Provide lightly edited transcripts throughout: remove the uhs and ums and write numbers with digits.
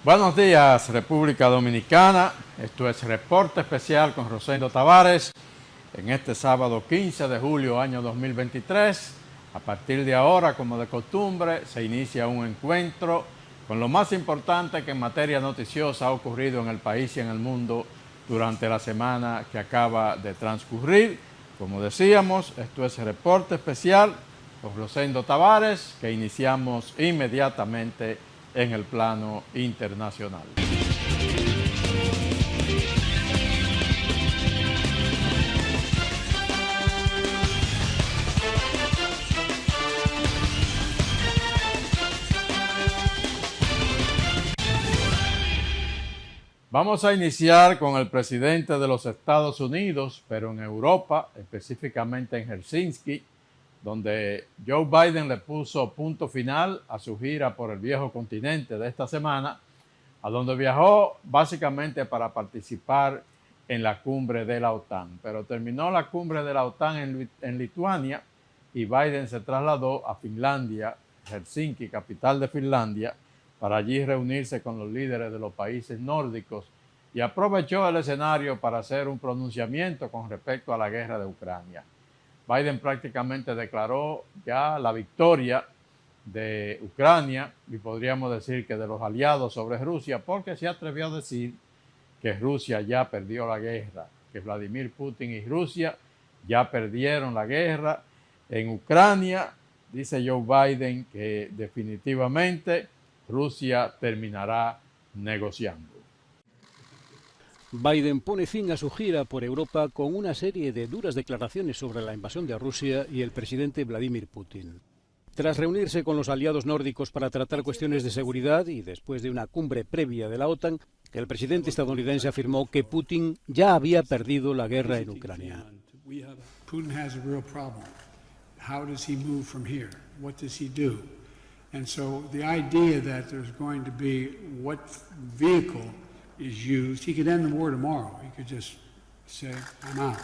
Buenos días, República Dominicana. Esto es Reporte Especial con Rosendo Tavares en este sábado 15 de julio, año 2023. A partir de ahora, como de costumbre, se inicia un encuentro con lo más importante que en materia noticiosa ha ocurrido en el país y en el mundo durante la semana que acaba de transcurrir. Como decíamos, esto es Reporte Especial con Rosendo Tavares, que iniciamos inmediatamente en el plano internacional. Vamos a iniciar con el presidente de los Estados Unidos, pero en Europa, específicamente en Helsinki, donde Joe Biden le puso punto final a su gira por el viejo continente de esta semana, a donde viajó básicamente para participar en la cumbre de la OTAN. Pero terminó la cumbre de la OTAN en Lituania y Biden se trasladó a Finlandia, Helsinki, capital de Finlandia, para allí reunirse con los líderes de los países nórdicos y aprovechó el escenario para hacer un pronunciamiento con respecto a la guerra de Ucrania. Biden prácticamente declaró ya la victoria de Ucrania y podríamos decir que de los aliados sobre Rusia, porque se atrevió a decir que Rusia ya perdió la guerra, que Vladimir Putin y Rusia ya perdieron la guerra. En Ucrania, dice Joe Biden que definitivamente Rusia terminará negociando. Biden pone fin a su gira por Europa con una serie de duras declaraciones sobre la invasión de Rusia y el presidente Vladimir Putin. Tras reunirse con los aliados nórdicos para tratar cuestiones de seguridad y después de una cumbre previa de la OTAN, el presidente estadounidense afirmó que Putin ya había perdido la guerra en Ucrania. Putin has a real problem. How does he move from here? What does he do? And so the idea that there's going to be what vehicle is used, he could end the war tomorrow. He could just say, I'm out.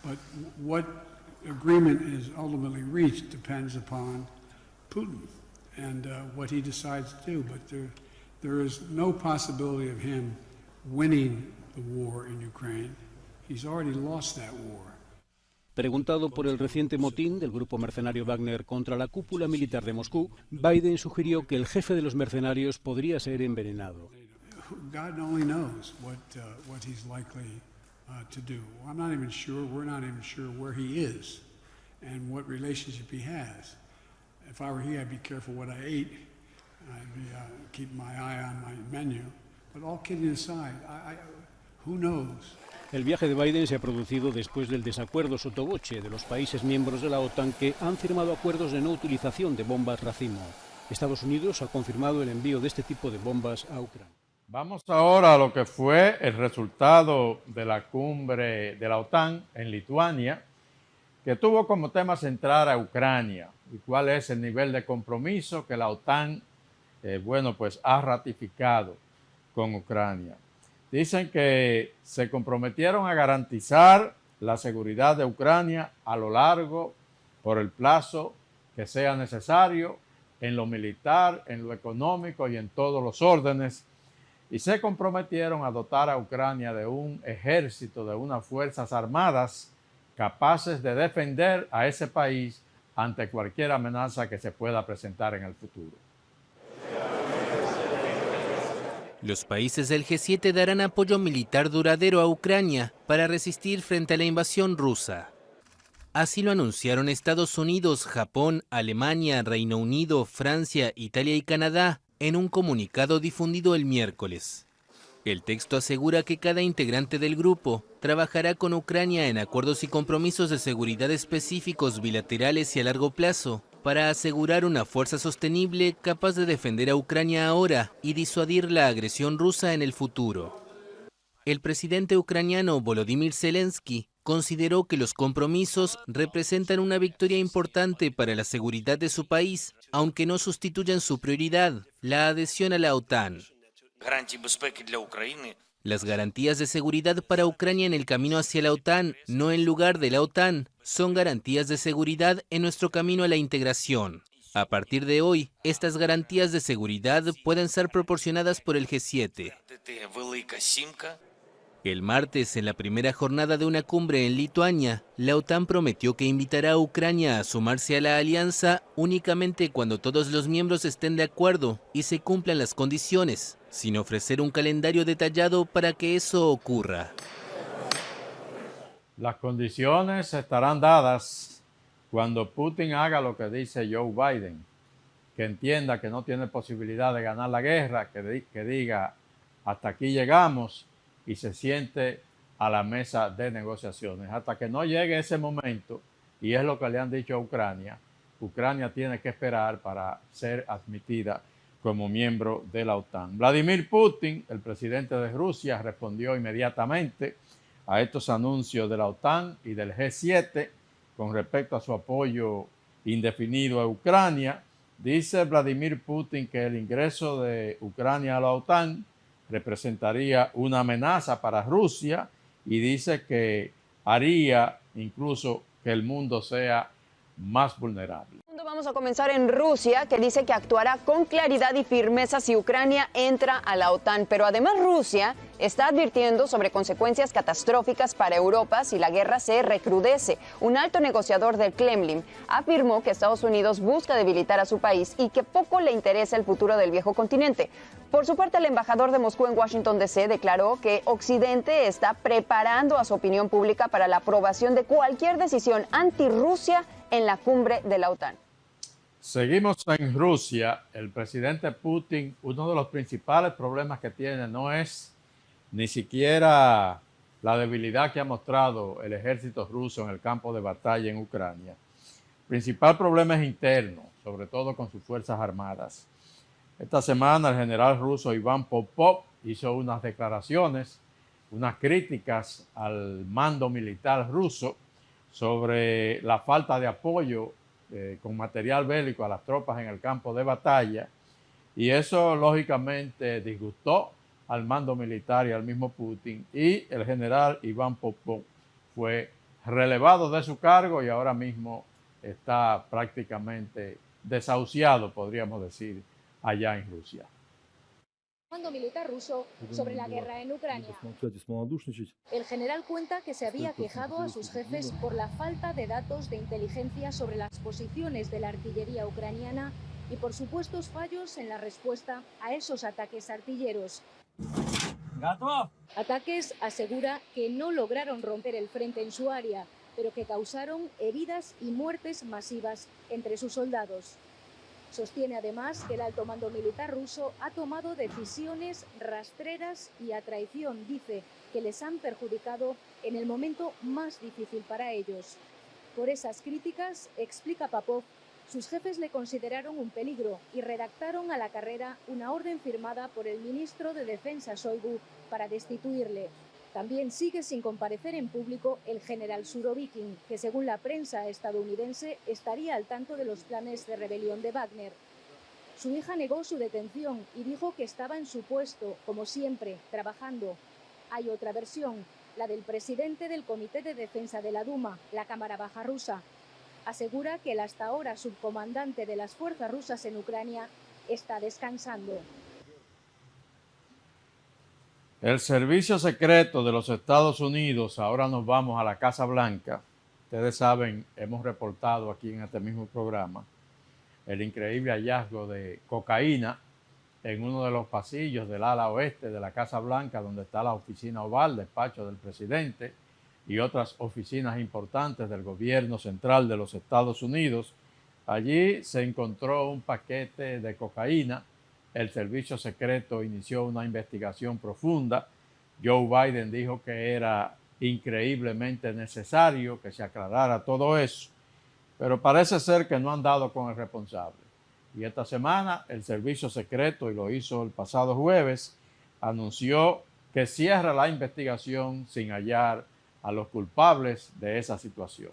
But what agreement is ultimately reached depends upon Putin and what he decides to do. But there is no possibility of him winning the war in Ukraine. He's already lost that war. Preguntado por el reciente motín del grupo mercenario Wagner contra la cúpula militar de Moscú, Biden sugirió que el jefe de los mercenarios podría ser envenenado. God only knows what he's likely to do. I'm not even sure, we're not even sure where he is and what relationship he has. If I were he, I'd be careful what I ate. I'd be keeping my eye on my menu. But all kidding aside, who knows? El viaje de Biden se ha producido después del desacuerdo sottovoce de los países miembros de la OTAN que han firmado acuerdos de no utilización de bombas racimo. Estados Unidos ha confirmado el envío de este tipo de bombas a Ucrania. Vamos ahora a lo que fue el resultado de la cumbre de la OTAN en Lituania, que tuvo como tema central a Ucrania y cuál es el nivel de compromiso que la OTAN ha ratificado con Ucrania. Dicen que se comprometieron a garantizar la seguridad de Ucrania a lo largo, por el plazo que sea necesario, en lo militar, en lo económico y en todos los órdenes. Y se comprometieron a dotar a Ucrania de un ejército, de unas fuerzas armadas capaces de defender a ese país ante cualquier amenaza que se pueda presentar en el futuro. Los países del G7 darán apoyo militar duradero a Ucrania para resistir frente a la invasión rusa. Así lo anunciaron Estados Unidos, Japón, Alemania, Reino Unido, Francia, Italia y Canadá en un comunicado difundido el miércoles. El texto asegura que cada integrante del grupo trabajará con Ucrania en acuerdos y compromisos de seguridad específicos bilaterales y a largo plazo para asegurar una fuerza sostenible capaz de defender a Ucrania ahora y disuadir la agresión rusa en el futuro. El presidente ucraniano Volodymyr Zelensky consideró que los compromisos representan una victoria importante para la seguridad de su país, aunque no sustituyan su prioridad, la adhesión a la OTAN. Las garantías de seguridad para Ucrania en el camino hacia la OTAN, no en lugar de la OTAN, son garantías de seguridad en nuestro camino a la integración, A partir de hoy, estas garantías de seguridad pueden ser proporcionadas por el G7. El martes, en la primera jornada de una cumbre en Lituania, la OTAN prometió que invitará a Ucrania a sumarse a la alianza únicamente cuando todos los miembros estén de acuerdo y se cumplan las condiciones, sin ofrecer un calendario detallado para que eso ocurra. Las condiciones estarán dadas cuando Putin haga lo que dice Joe Biden, que entienda que no tiene posibilidad de ganar la guerra, que diga hasta aquí llegamos y se siente a la mesa de negociaciones. Hasta que no llegue ese momento, y es lo que le han dicho a Ucrania, Ucrania tiene que esperar para ser admitida como miembro de la OTAN. Vladimir Putin, el presidente de Rusia, respondió inmediatamente a estos anuncios de la OTAN y del G7 con respecto a su apoyo indefinido a Ucrania. Dice Vladimir Putin que el ingreso de Ucrania a la OTAN representaría una amenaza para Rusia y dice que haría incluso que el mundo sea más vulnerable. Vamos a comenzar en Rusia, que dice que actuará con claridad y firmeza si Ucrania entra a la OTAN. Pero además Rusia está advirtiendo sobre consecuencias catastróficas para Europa si la guerra se recrudece. Un alto negociador del Kremlin afirmó que Estados Unidos busca debilitar a su país y que poco le interesa el futuro del viejo continente. Por su parte, el embajador de Moscú en Washington, D.C. declaró que Occidente está preparando a su opinión pública para la aprobación de cualquier decisión anti-Rusia en la cumbre de la OTAN. Seguimos en Rusia. El presidente Putin, uno de los principales problemas que tiene no es ni siquiera la debilidad que ha mostrado el ejército ruso en el campo de batalla en Ucrania. El principal problema es interno, sobre todo con sus fuerzas armadas. Esta semana el general ruso Iván Popov hizo unas declaraciones, unas críticas al mando militar ruso sobre la falta de apoyo con material bélico a las tropas en el campo de batalla, y eso lógicamente disgustó al mando militar y al mismo Putin, y el general Iván Popov fue relevado de su cargo y ahora mismo está prácticamente desahuciado, podríamos decir, allá en Rusia. Mando militar ruso sobre la guerra en Ucrania. El general cuenta que se había quejado a sus jefes por la falta de datos de inteligencia sobre las posiciones de la artillería ucraniana y por supuestos fallos en la respuesta a esos ataques artilleros. Ataques, asegura, que no lograron romper el frente en su área, pero que causaron heridas y muertes masivas entre sus soldados. Sostiene además que el alto mando militar ruso ha tomado decisiones rastreras y a traición, dice, que les han perjudicado en el momento más difícil para ellos. Por esas críticas, explica Popov, sus jefes le consideraron un peligro y redactaron a la carrera una orden firmada por el ministro de Defensa Shoigu para destituirle. También sigue sin comparecer en público el general Surovikin, que según la prensa estadounidense estaría al tanto de los planes de rebelión de Wagner. Su hija negó su detención y dijo que estaba en su puesto, como siempre, trabajando. Hay otra versión, la del presidente del Comité de Defensa de la Duma, la Cámara Baja rusa. Asegura que el hasta ahora subcomandante de las fuerzas rusas en Ucrania está descansando. El servicio secreto de los Estados Unidos, ahora nos vamos a la Casa Blanca. Ustedes saben, hemos reportado aquí en este mismo programa el increíble hallazgo de cocaína en uno de los pasillos del ala oeste de la Casa Blanca, donde está la oficina oval, despacho del presidente y otras oficinas importantes del gobierno central de los Estados Unidos. Allí se encontró un paquete de cocaína. El servicio secreto inició una investigación profunda. Joe Biden dijo que era increíblemente necesario que se aclarara todo eso, pero parece ser que no han dado con el responsable. Y esta semana el servicio secreto, y lo hizo el pasado jueves, anunció que cierra la investigación sin hallar a los culpables de esa situación.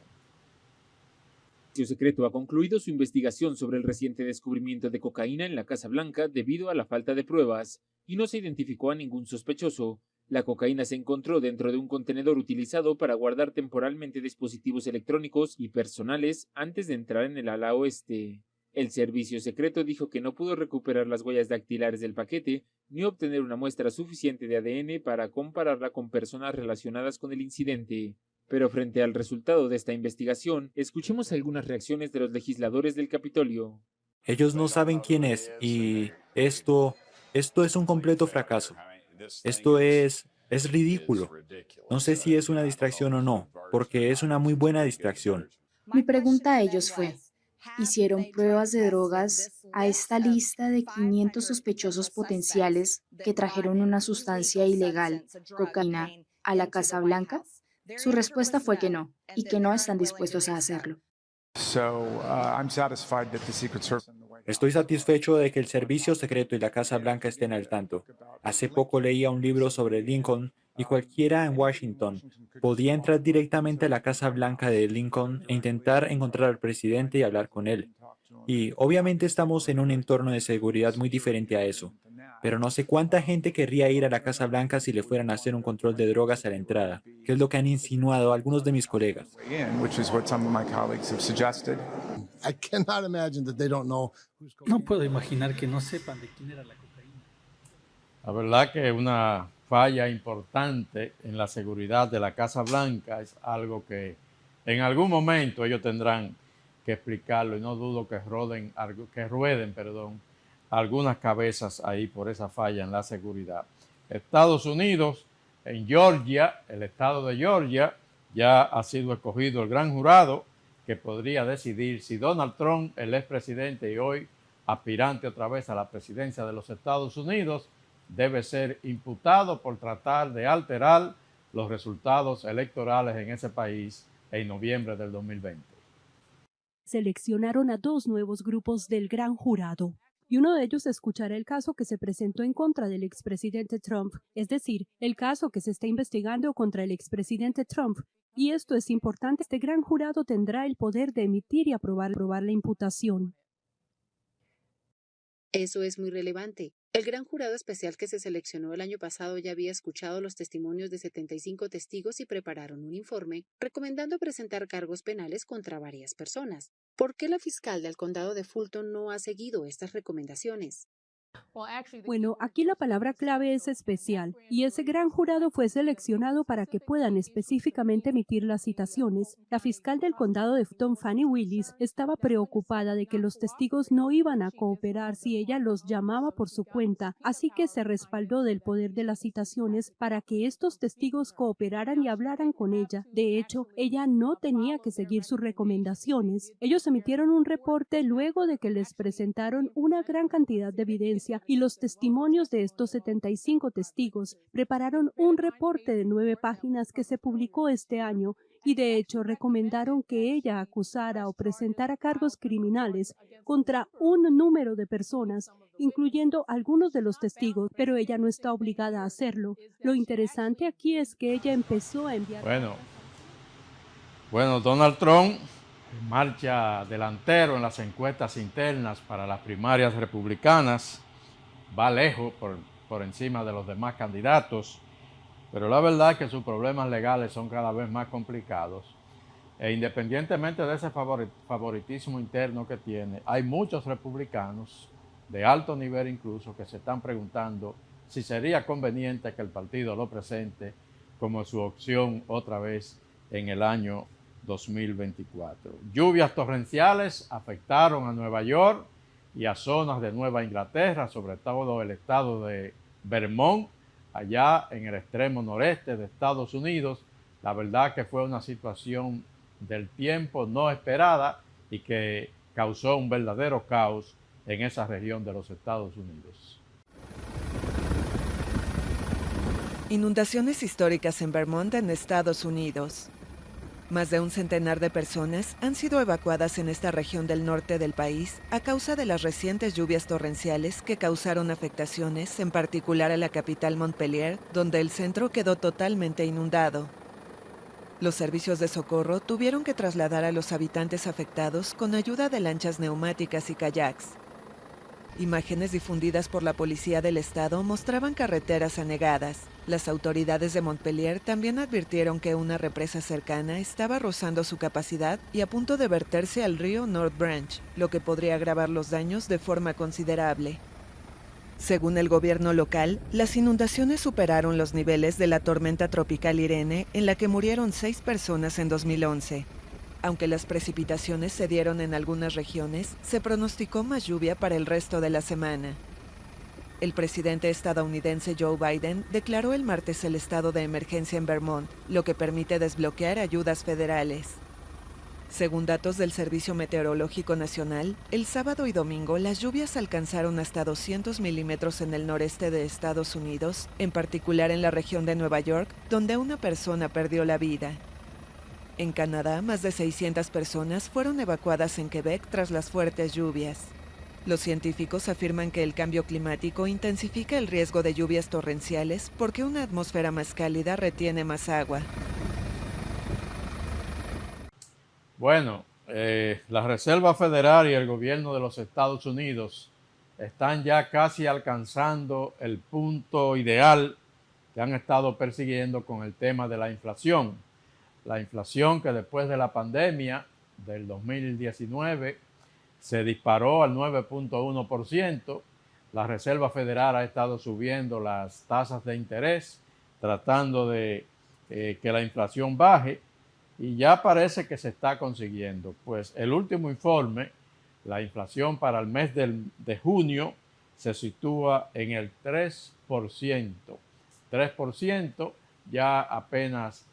El servicio secreto ha concluido su investigación sobre el reciente descubrimiento de cocaína en la Casa Blanca debido a la falta de pruebas y no se identificó a ningún sospechoso. La cocaína se encontró dentro de un contenedor utilizado para guardar temporalmente dispositivos electrónicos y personales antes de entrar en el ala oeste. El servicio secreto dijo que no pudo recuperar las huellas dactilares del paquete ni obtener una muestra suficiente de ADN para compararla con personas relacionadas con el incidente. Pero frente al resultado de esta investigación, escuchemos algunas reacciones de los legisladores del Capitolio. Ellos no saben quién es y esto es un completo fracaso. Esto es ridículo. No sé si es una distracción o no, porque es una muy buena distracción. Mi pregunta a ellos fue, ¿hicieron pruebas de drogas a esta lista de 500 sospechosos potenciales que trajeron una sustancia ilegal, cocaína, a la Casa Blanca? Su respuesta fue que no, y que no están dispuestos a hacerlo. Estoy satisfecho de que el Servicio Secreto y la Casa Blanca estén al tanto. Hace poco leía un libro sobre Lincoln y cualquiera en Washington podía entrar directamente a la Casa Blanca de Lincoln e intentar encontrar al presidente y hablar con él. Y obviamente estamos en un entorno de seguridad muy diferente a eso. Pero no sé cuánta gente querría ir a la Casa Blanca si le fueran a hacer un control de drogas a la entrada, que es lo que han insinuado algunos de mis colegas. No puedo imaginar que no sepan de quién era la cocaína. La verdad que una falla importante en la seguridad de la Casa Blanca es algo que en algún momento ellos tendrán que explicarlo y no dudo que rueden algunas cabezas ahí por esa falla en la seguridad. Estados Unidos, en Georgia, el estado de Georgia, ya ha sido escogido el gran jurado que podría decidir si Donald Trump, el expresidente y hoy aspirante otra vez a la presidencia de los Estados Unidos, debe ser imputado por tratar de alterar los resultados electorales en ese país en noviembre del 2020. Seleccionaron a 2 nuevos grupos del gran jurado. Y uno de ellos escuchará el caso que se presentó en contra del expresidente Trump, es decir, el caso que se está investigando contra el expresidente Trump. Y esto es importante, este gran jurado tendrá el poder de emitir y aprobar la imputación. Eso es muy relevante. El gran jurado especial que se seleccionó el año pasado ya había escuchado los testimonios de 75 testigos y prepararon un informe recomendando presentar cargos penales contra varias personas. ¿Por qué la fiscal del condado de Fulton no ha seguido estas recomendaciones? Bueno, aquí la palabra clave es especial, y ese gran jurado fue seleccionado para que puedan específicamente emitir las citaciones. La fiscal del condado de Fulton, Fannie Willis, estaba preocupada de que los testigos no iban a cooperar si ella los llamaba por su cuenta, así que se respaldó del poder de las citaciones para que estos testigos cooperaran y hablaran con ella. De hecho, ella no tenía que seguir sus recomendaciones. Ellos emitieron un reporte luego de que les presentaron una gran cantidad de evidencia y los testimonios de estos 75 testigos. Prepararon un reporte de 9 páginas que se publicó este año y de hecho recomendaron que ella acusara o presentara cargos criminales contra un número de personas, incluyendo algunos de los testigos, pero ella no está obligada a hacerlo. Lo interesante aquí es que ella empezó a enviar... Bueno, Donald Trump marcha delantero en las encuestas internas para las primarias republicanas. Va lejos por encima de los demás candidatos, pero la verdad es que sus problemas legales son cada vez más complicados. E independientemente de ese favoritismo interno que tiene, hay muchos republicanos de alto nivel incluso que se están preguntando si sería conveniente que el partido lo presente como su opción otra vez en el año 2024. Lluvias torrenciales afectaron a Nueva York y a zonas de Nueva Inglaterra, sobre todo el estado de Vermont, allá en el extremo noreste de Estados Unidos. La verdad que fue una situación del tiempo no esperada y que causó un verdadero caos en esa región de los Estados Unidos. Inundaciones históricas en Vermont, en Estados Unidos. Más de un centenar de personas han sido evacuadas en esta región del norte del país a causa de las recientes lluvias torrenciales que causaron afectaciones, en particular a la capital Montpelier, donde el centro quedó totalmente inundado. Los servicios de socorro tuvieron que trasladar a los habitantes afectados con ayuda de lanchas neumáticas y kayaks. Imágenes difundidas por la policía del estado mostraban carreteras anegadas. Las autoridades de Montpellier también advirtieron que una represa cercana estaba rozando su capacidad y a punto de verterse al río North Branch, lo que podría agravar los daños de forma considerable. Según el gobierno local, las inundaciones superaron los niveles de la tormenta tropical Irene, en la que murieron 6 personas en 2011. Aunque las precipitaciones se dieron en algunas regiones, se pronosticó más lluvia para el resto de la semana. El presidente estadounidense Joe Biden declaró el martes el estado de emergencia en Vermont, lo que permite desbloquear ayudas federales. Según datos del Servicio Meteorológico Nacional, el sábado y domingo las lluvias alcanzaron hasta 200 milímetros en el noreste de Estados Unidos, en particular en la región de Nueva York, donde una persona perdió la vida. En Canadá, más de 600 personas fueron evacuadas en Quebec tras las fuertes lluvias. Los científicos afirman que el cambio climático intensifica el riesgo de lluvias torrenciales porque una atmósfera más cálida retiene más agua. Bueno, la Reserva Federal y el gobierno de los Estados Unidos están ya casi alcanzando el punto ideal que han estado persiguiendo con el tema de la inflación. La inflación que después de la pandemia del 2019 se disparó al 9.1%. La Reserva Federal ha estado subiendo las tasas de interés, tratando de que la inflación baje, y ya parece que se está consiguiendo. Pues el último informe, la inflación para el mes de junio se sitúa en el 3%. 3%, ya apenas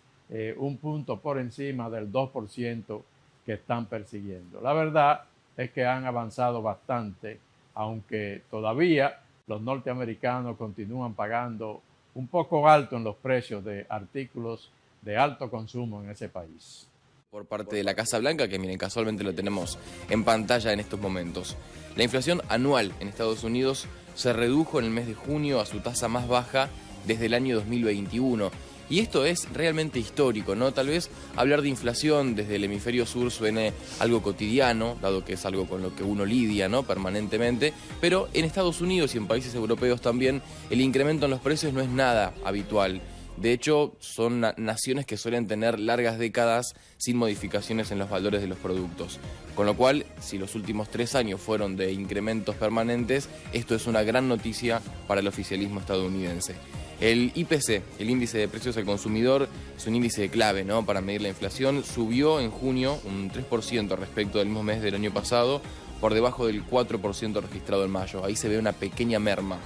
un punto por encima del 2% que están persiguiendo. La verdad es que han avanzado bastante, aunque todavía los norteamericanos continúan pagando un poco alto en los precios de artículos de alto consumo en ese país. Por parte de la Casa Blanca, que miren, casualmente lo tenemos en pantalla en estos momentos. La inflación anual en Estados Unidos se redujo en el mes de junio a su tasa más baja desde el año 2021. Y esto es realmente histórico, ¿no? Tal vez hablar de inflación desde el hemisferio sur suene algo cotidiano, dado que es algo con lo que uno lidia, ¿no? Permanentemente, pero en Estados Unidos y en países europeos también el incremento en los precios no es nada habitual. De hecho, son naciones que suelen tener largas décadas sin modificaciones en los valores de los productos. Con lo cual, si los últimos 3 años fueron de incrementos permanentes, esto es una gran noticia para el oficialismo estadounidense. El IPC, el índice de precios al consumidor, es un índice clave, ¿no?, para medir la inflación. Subió en junio un 3% respecto del mismo mes del año pasado, por debajo del 4% registrado en mayo. Ahí se ve una pequeña merma.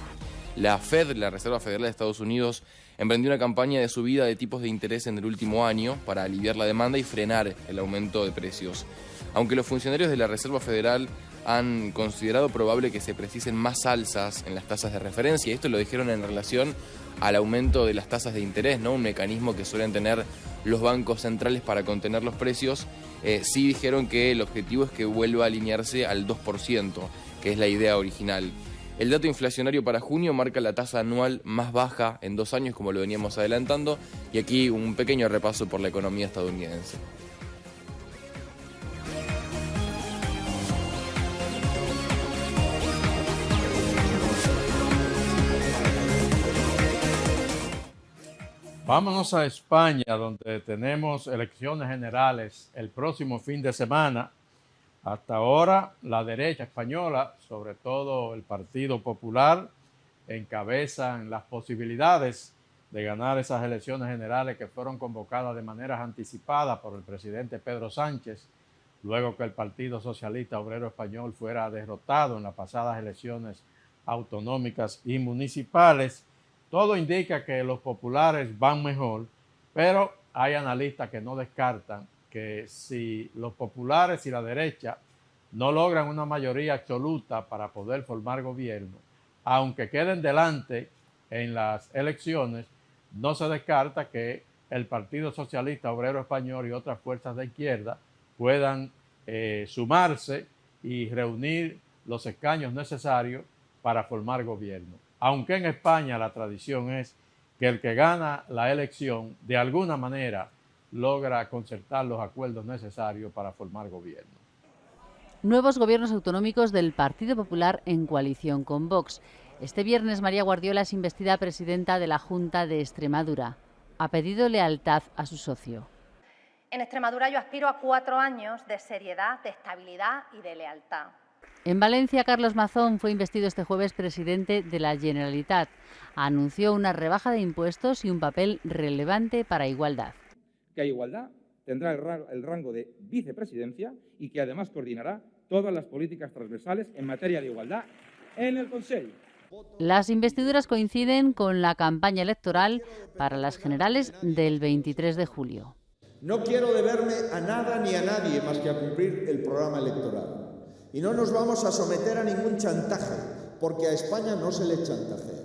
La Fed, la Reserva Federal de Estados Unidos, emprendió una campaña de subida de tipos de interés en el último año para aliviar la demanda y frenar el aumento de precios. Aunque los funcionarios de la Reserva Federal han considerado probable que se precisen más alzas en las tasas de referencia, y esto lo dijeron en relación al aumento de las tasas de interés, ¿no?, un mecanismo que suelen tener los bancos centrales para contener los precios. Sí dijeron que el objetivo es que vuelva a alinearse al 2%, que es la idea original. El dato inflacionario para junio marca la tasa anual más baja en 2 años, como lo veníamos adelantando, y aquí un pequeño repaso por la economía estadounidense. Vámonos a España, donde tenemos elecciones generales el próximo fin de semana. Hasta ahora, la derecha española, sobre todo el Partido Popular, encabezan las posibilidades de ganar esas elecciones generales que fueron convocadas de manera anticipada por el presidente Pedro Sánchez, luego que el Partido Socialista Obrero Español fuera derrotado en las pasadas elecciones autonómicas y municipales. Todo indica que los populares van mejor, pero hay analistas que no descartan que si los populares y la derecha no logran una mayoría absoluta para poder formar gobierno, aunque queden delante en las elecciones, no se descarta que el Partido Socialista Obrero Español y otras fuerzas de izquierda puedan sumarse y reunir los escaños necesarios para formar gobierno. Aunque en España la tradición es que el que gana la elección de alguna manera logra concertar los acuerdos necesarios para formar gobierno. nuevos gobiernos autonómicos del Partido Popular en coalición con Vox. Este viernes María Guardiola es investida presidenta de la Junta de Extremadura. Ha pedido lealtad a su socio. En Extremadura yo aspiro a 4 años de seriedad, de estabilidad y de lealtad. En Valencia, Carlos Mazón fue investido este jueves presidente de la Generalitat. Anunció una rebaja de impuestos y un papel relevante para Igualdad. Que a Igualdad tendrá el rango de vicepresidencia y que además coordinará todas las políticas transversales en materia de igualdad en el Consejo. Las investiduras coinciden con la campaña electoral para las generales del 23 de julio. No quiero deberme a nada ni a nadie más que a cumplir el programa electoral. Y no nos vamos a someter a ningún chantaje, porque a España no se le chantajea.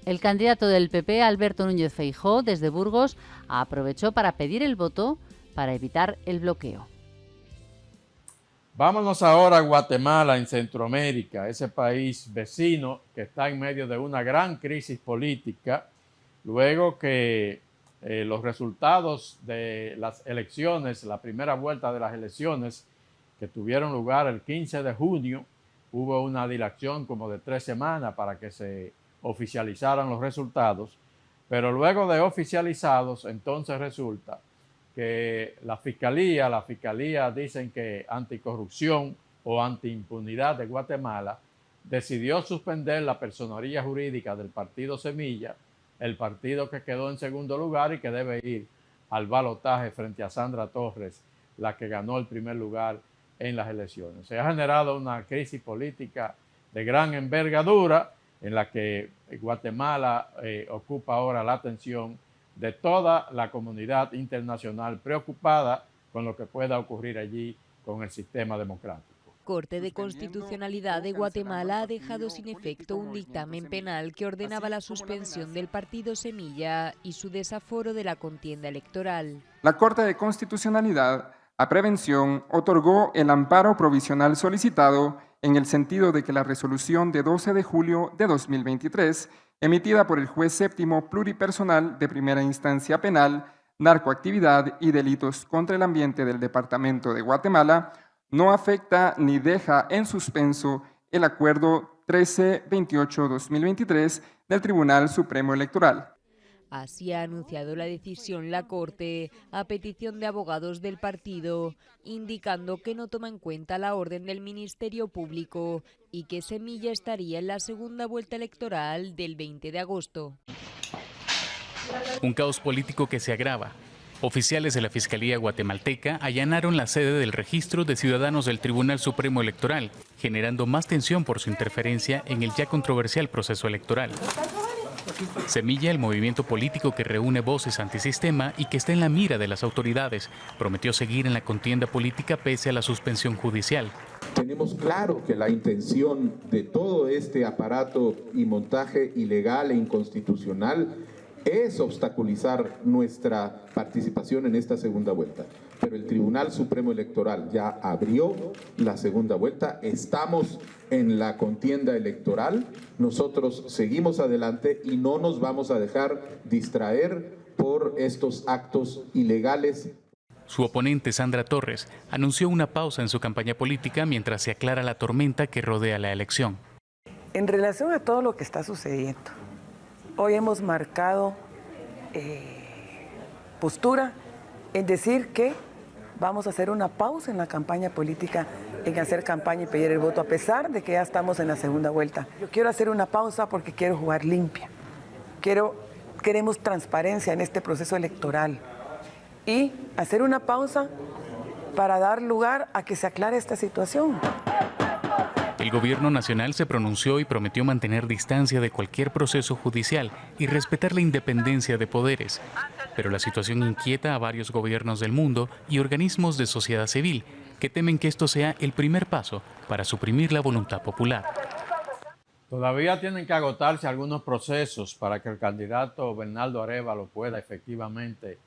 El candidato del PP, Alberto Núñez Feijóo, desde Burgos, aprovechó para pedir el voto para evitar el bloqueo. Vámonos ahora a Guatemala, en Centroamérica, ese país vecino que está en medio de una gran crisis política, luego que los resultados de las elecciones, la primera vuelta de las elecciones que tuvieron lugar el 15 de junio, hubo una dilación como de 3 semanas para que se oficializaran los resultados, pero luego de oficializados, entonces resulta que la fiscalía dicen que anticorrupción o antiimpunidad de Guatemala decidió suspender la personería jurídica del partido Semilla, el partido que quedó en segundo lugar y que debe ir al balotaje frente a Sandra Torres, la que ganó el primer lugar en las elecciones. Se ha generado una crisis política de gran envergadura en la que Guatemala ocupa ahora la atención de toda la comunidad internacional preocupada con lo que pueda ocurrir allí con el sistema democrático. Corte de Constitucionalidad de Guatemala ha dejado sin efecto un dictamen penal que ordenaba la suspensión del partido Semilla y su desaforo de la contienda electoral. La Corte de Constitucionalidad, a prevención, otorgó el amparo provisional solicitado en el sentido de que la resolución de 12 de julio de 2023, emitida por el juez séptimo pluripersonal de primera instancia penal, narcoactividad y delitos contra el ambiente del Departamento de Guatemala, no afecta ni deja en suspenso el acuerdo 1328-2023 del Tribunal Supremo Electoral. Así ha anunciado la decisión la Corte, a petición de abogados del partido, indicando que no toma en cuenta la orden del Ministerio Público y que Semilla estaría en la segunda vuelta electoral del 20 de agosto. Un caos político que se agrava. Oficiales de la Fiscalía guatemalteca allanaron la sede del registro de ciudadanos del Tribunal Supremo Electoral, generando más tensión por su interferencia en el ya controversial proceso electoral. Semilla, el movimiento político que reúne voces antisistema y que está en la mira de las autoridades, prometió seguir en la contienda política pese a la suspensión judicial. Tenemos claro que la intención de todo este aparato y montaje ilegal e inconstitucional es obstaculizar nuestra participación en esta segunda vuelta. Pero el Tribunal Supremo Electoral ya abrió la segunda vuelta, estamos en la contienda electoral, nosotros seguimos adelante y no nos vamos a dejar distraer por estos actos ilegales. Su oponente, Sandra Torres, anunció una pausa en su campaña política mientras se aclara la tormenta que rodea la elección. En relación a todo lo que está sucediendo, hoy hemos marcado postura en decir que vamos a hacer una pausa en la campaña política, en hacer campaña y pedir el voto, a pesar de que ya estamos en la segunda vuelta. Yo quiero hacer una pausa porque quiero jugar limpia. Queremos transparencia en este proceso electoral y hacer una pausa para dar lugar a que se aclare esta situación. El gobierno nacional se pronunció y prometió mantener distancia de cualquier proceso judicial y respetar la independencia de poderes. Pero la situación inquieta a varios gobiernos del mundo y organismos de sociedad civil, que temen que esto sea el primer paso para suprimir la voluntad popular. Todavía tienen que agotarse algunos procesos para que el candidato Bernardo Arévalo pueda efectivamente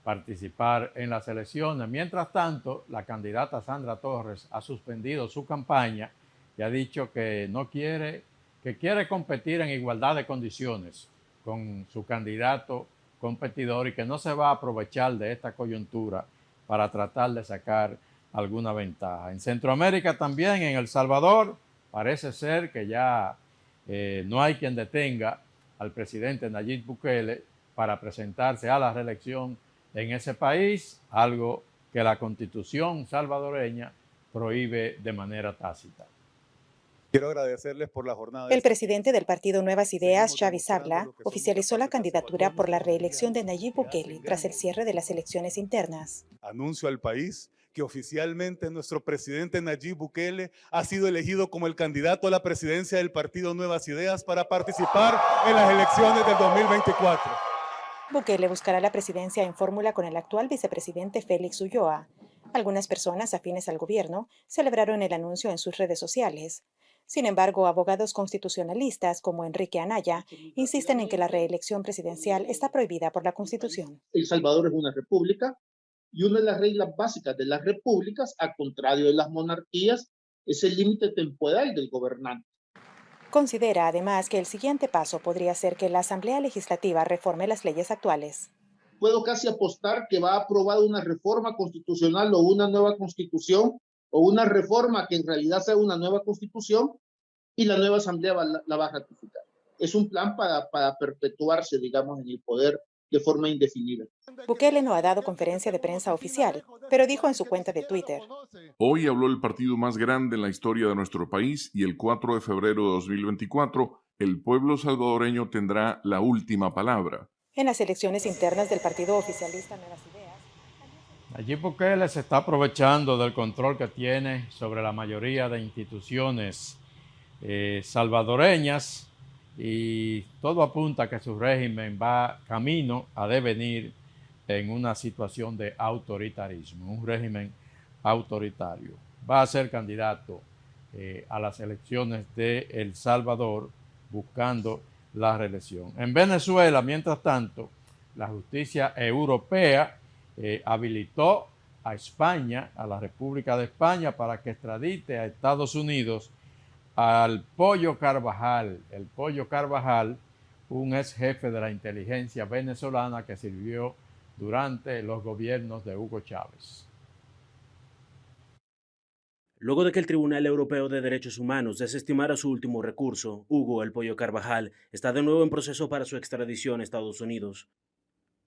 participar en las elecciones. Mientras tanto, la candidata Sandra Torres ha suspendido su campaña y ha dicho que quiere competir en igualdad de condiciones con su candidato competidor y que no se va a aprovechar de esta coyuntura para tratar de sacar alguna ventaja. En Centroamérica también, en El Salvador, parece ser que ya no hay quien detenga al presidente Nayib Bukele para presentarse a la reelección en ese país, algo que la Constitución salvadoreña prohíbe de manera tácita. Quiero agradecerles por la jornada. El presidente del partido Nuevas Ideas, Xavi Sabla, oficializó la candidatura por la reelección de Nayib Bukele tras el cierre de las elecciones internas. Anuncio al país que oficialmente nuestro presidente Nayib Bukele ha sido elegido como el candidato a la presidencia del partido Nuevas Ideas para participar en las elecciones del 2024. Bukele buscará la presidencia en fórmula con el actual vicepresidente Félix Ulloa. Algunas personas afines al gobierno celebraron el anuncio en sus redes sociales. Sin embargo, abogados constitucionalistas como Enrique Anaya insisten en que la reelección presidencial está prohibida por la Constitución. El Salvador es una república y una de las reglas básicas de las repúblicas, a contrario de las monarquías, es el límite temporal del gobernante. Considera además que el siguiente paso podría ser que la Asamblea Legislativa reforme las leyes actuales. Puedo casi apostar que va a aprobar una reforma constitucional o una nueva constitución, o una reforma que en realidad sea una nueva constitución, y la nueva asamblea la va a ratificar. Es un plan para perpetuarse, digamos, en el poder de forma indefinida. Bukele no ha dado conferencia de prensa oficial, pero dijo en su cuenta de Twitter: Hoy habló el partido más grande en la historia de nuestro país y el 4 de febrero de 2024 el pueblo salvadoreño tendrá la última palabra. En las elecciones internas del partido oficialista Nuevas Ideas, Nayib Bukele se está aprovechando del control que tiene sobre la mayoría de instituciones salvadoreñas y todo apunta a que su régimen va camino a devenir en una situación de autoritarismo, un régimen autoritario. Va a ser candidato a las elecciones de El Salvador buscando la reelección. En Venezuela, mientras tanto, la justicia europea habilitó a España, a la República de España, para que extradite a Estados Unidos al Pollo Carvajal. El Pollo Carvajal, un ex jefe de la inteligencia venezolana que sirvió durante los gobiernos de Hugo Chávez. Luego de que el Tribunal Europeo de Derechos Humanos desestimara su último recurso, Hugo El Pollo Carvajal está de nuevo en proceso para su extradición a Estados Unidos.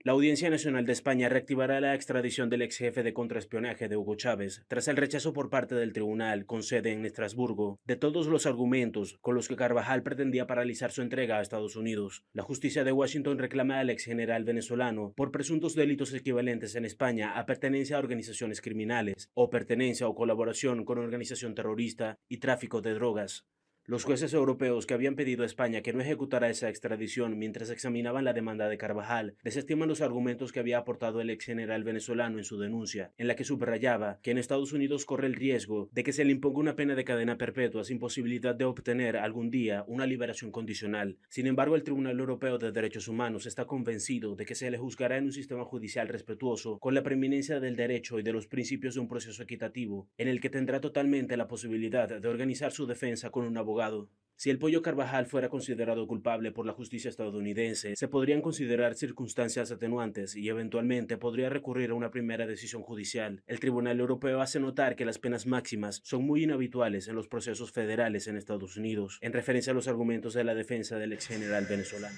La Audiencia Nacional de España reactivará la extradición del ex jefe de contraespionaje de Hugo Chávez, tras el rechazo por parte del tribunal, con sede en Estrasburgo, de todos los argumentos con los que Carvajal pretendía paralizar su entrega a Estados Unidos. La justicia de Washington reclama al ex general venezolano por presuntos delitos equivalentes en España a pertenencia a organizaciones criminales, o pertenencia o colaboración con organización terrorista y tráfico de drogas. Los jueces europeos que habían pedido a España que no ejecutara esa extradición mientras examinaban la demanda de Carvajal desestiman los argumentos que había aportado el ex general venezolano en su denuncia, en la que subrayaba que en Estados Unidos corre el riesgo de que se le imponga una pena de cadena perpetua sin posibilidad de obtener algún día una liberación condicional. Sin embargo, el Tribunal Europeo de Derechos Humanos está convencido de que se le juzgará en un sistema judicial respetuoso con la preeminencia del derecho y de los principios de un proceso equitativo, en el que tendrá totalmente la posibilidad de organizar su defensa con un abogado. Si el Pollo Carvajal fuera considerado culpable por la justicia estadounidense, se podrían considerar circunstancias atenuantes y eventualmente podría recurrir a una primera decisión judicial. El Tribunal Europeo hace notar que las penas máximas son muy inhabituales en los procesos federales en Estados Unidos, en referencia a los argumentos de la defensa del ex general venezolano.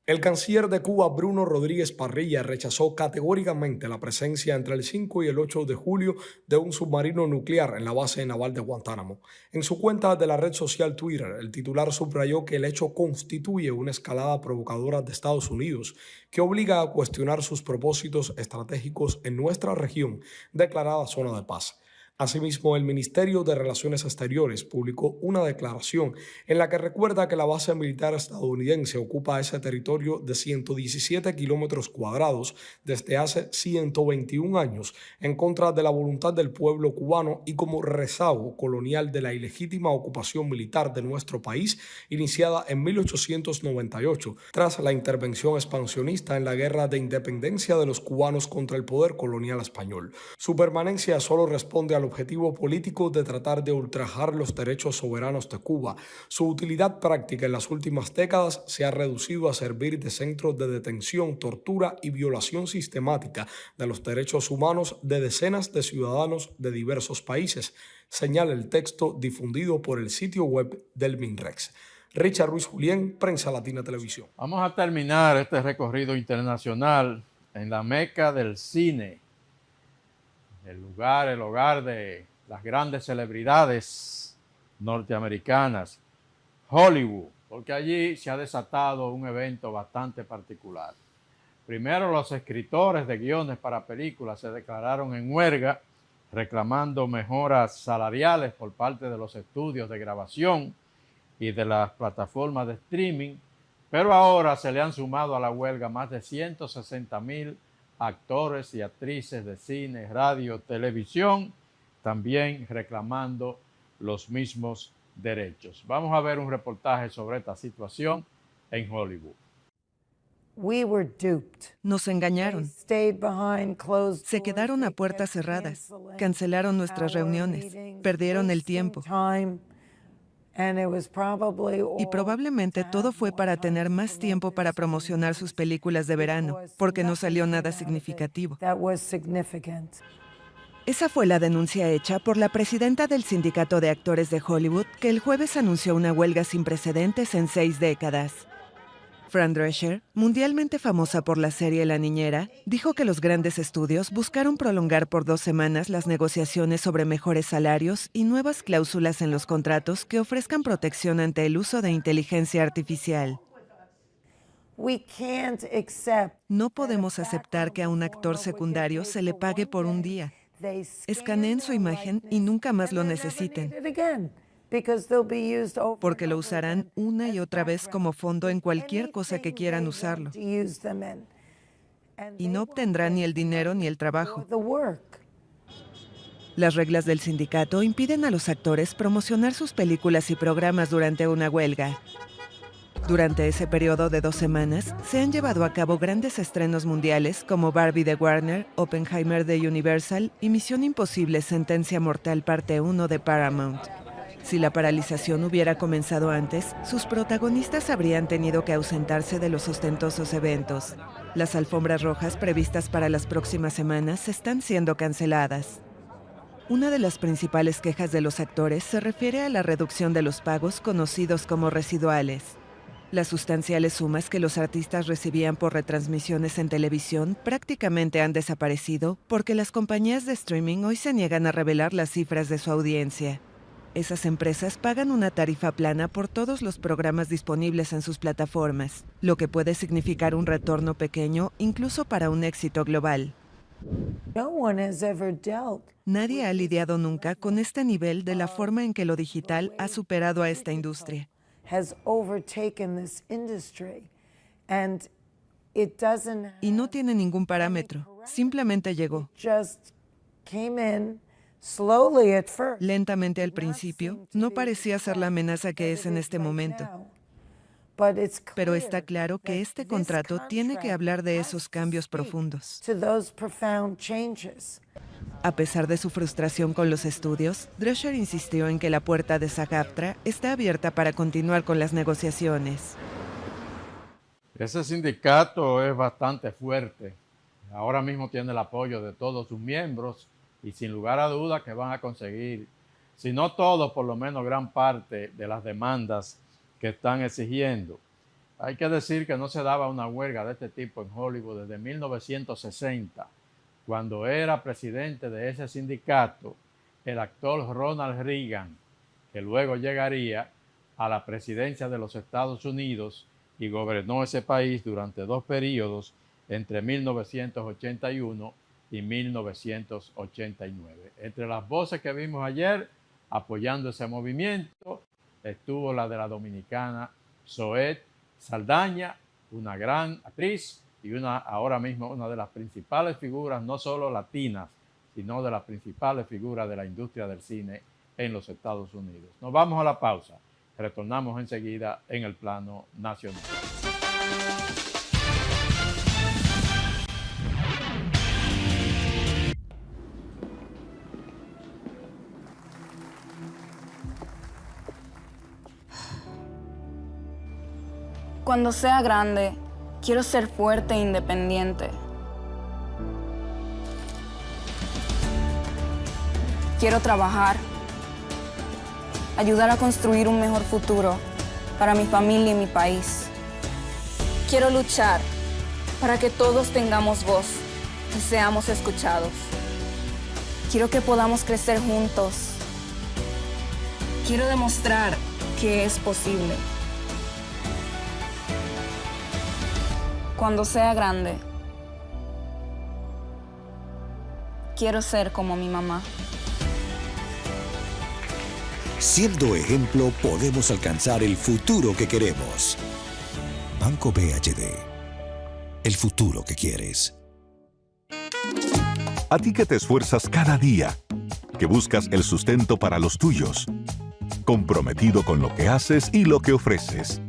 El canciller de Cuba, Bruno Rodríguez Parrilla, rechazó categóricamente la presencia entre el 5 y el 8 de julio de un submarino nuclear en la base naval de Guantánamo. En su cuenta de la red social Twitter, el titular subrayó que el hecho constituye una escalada provocadora de Estados Unidos que obliga a cuestionar sus propósitos estratégicos en nuestra región, declarada zona de paz. Asimismo, el Ministerio de Relaciones Exteriores publicó una declaración en la que recuerda que la base militar estadounidense ocupa ese territorio de 117 kilómetros cuadrados desde hace 121 años en contra de la voluntad del pueblo cubano y como rezago colonial de la ilegítima ocupación militar de nuestro país iniciada en 1898 tras la intervención expansionista en la guerra de independencia de los cubanos contra el poder colonial español. Su permanencia solo responde al objetivo político de tratar de ultrajar los derechos soberanos de Cuba. Su utilidad práctica en las últimas décadas se ha reducido a servir de centro de detención, tortura y violación sistemática de los derechos humanos de decenas de ciudadanos de diversos países, señala el texto difundido por el sitio web del MINREX. Richard Ruiz Julián, Prensa Latina Televisión. Vamos a terminar este recorrido internacional en la meca del cine, el hogar de las grandes celebridades norteamericanas, Hollywood, porque allí se ha desatado un evento bastante particular. Primero, los escritores de guiones para películas se declararon en huelga, reclamando mejoras salariales por parte de los estudios de grabación y de las plataformas de streaming, pero ahora se le han sumado a la huelga más de 160,000 actores y actrices de cine, radio, televisión, también reclamando los mismos derechos. Vamos a ver un reportaje sobre esta situación en Hollywood. Nos engañaron. Se quedaron a puertas cerradas, cancelaron nuestras reuniones, perdieron el tiempo. Y probablemente todo fue para tener más tiempo para promocionar sus películas de verano, porque no salió nada significativo. Esa fue la denuncia hecha por la presidenta del Sindicato de Actores de Hollywood, que el jueves anunció una huelga sin precedentes en 6 décadas. Fran Drescher, mundialmente famosa por la serie La Niñera, dijo que los grandes estudios buscaron prolongar por 2 semanas las negociaciones sobre mejores salarios y nuevas cláusulas en los contratos que ofrezcan protección ante el uso de inteligencia artificial. No podemos aceptar que a un actor secundario se le pague por un día. Escaneen su imagen y nunca más lo necesiten, porque lo usarán una y otra vez como fondo en cualquier cosa que quieran usarlo. Y no obtendrán ni el dinero ni el trabajo. Las reglas del sindicato impiden a los actores promocionar sus películas y programas durante una huelga. Durante ese periodo de 2 semanas, se han llevado a cabo grandes estrenos mundiales como Barbie de Warner, Oppenheimer de Universal y Misión Imposible Sentencia Mortal Parte 1 de Paramount. Si la paralización hubiera comenzado antes, sus protagonistas habrían tenido que ausentarse de los ostentosos eventos. Las alfombras rojas previstas para las próximas semanas están siendo canceladas. Una de las principales quejas de los actores se refiere a la reducción de los pagos conocidos como residuales. Las sustanciales sumas que los artistas recibían por retransmisiones en televisión prácticamente han desaparecido porque las compañías de streaming hoy se niegan a revelar las cifras de su audiencia. Esas empresas pagan una tarifa plana por todos los programas disponibles en sus plataformas, lo que puede significar un retorno pequeño incluso para un éxito global. Nadie ha lidiado nunca con este nivel de la forma en que lo digital ha superado a esta industria. Y no tiene ningún parámetro, simplemente llegó. Lentamente al principio, no parecía ser la amenaza que es en este momento. Pero está claro que este contrato tiene que hablar de esos cambios profundos. A pesar de su frustración con los estudios, Drescher insistió en que la puerta de SAG-AFTRA está abierta para continuar con las negociaciones. Ese sindicato es bastante fuerte. Ahora mismo tiene el apoyo de todos sus miembros y sin lugar a dudas que van a conseguir, si no todos, por lo menos gran parte de las demandas que están exigiendo. Hay que decir que no se daba una huelga de este tipo en Hollywood desde 1960, cuando era presidente de ese sindicato el actor Ronald Reagan, que luego llegaría a la presidencia de los Estados Unidos y gobernó ese país durante 2 periodos entre 1981 y 1989. Entre las voces que vimos ayer apoyando ese movimiento estuvo la de la dominicana Zoet Saldaña, una gran actriz y ahora mismo una de las principales figuras, no solo latinas, sino de las principales figuras de la industria del cine en los Estados Unidos. Nos vamos a la pausa. Retornamos enseguida en el plano nacional. Cuando sea grande, quiero ser fuerte e independiente. Quiero trabajar, ayudar a construir un mejor futuro para mi familia y mi país. Quiero luchar para que todos tengamos voz y seamos escuchados. Quiero que podamos crecer juntos. Quiero demostrar que es posible. Cuando sea grande, quiero ser como mi mamá. Siendo ejemplo, podemos alcanzar el futuro que queremos. Banco BHD. El futuro que quieres. A ti que te esfuerzas cada día, que buscas el sustento para los tuyos, comprometido con lo que haces y lo que ofreces.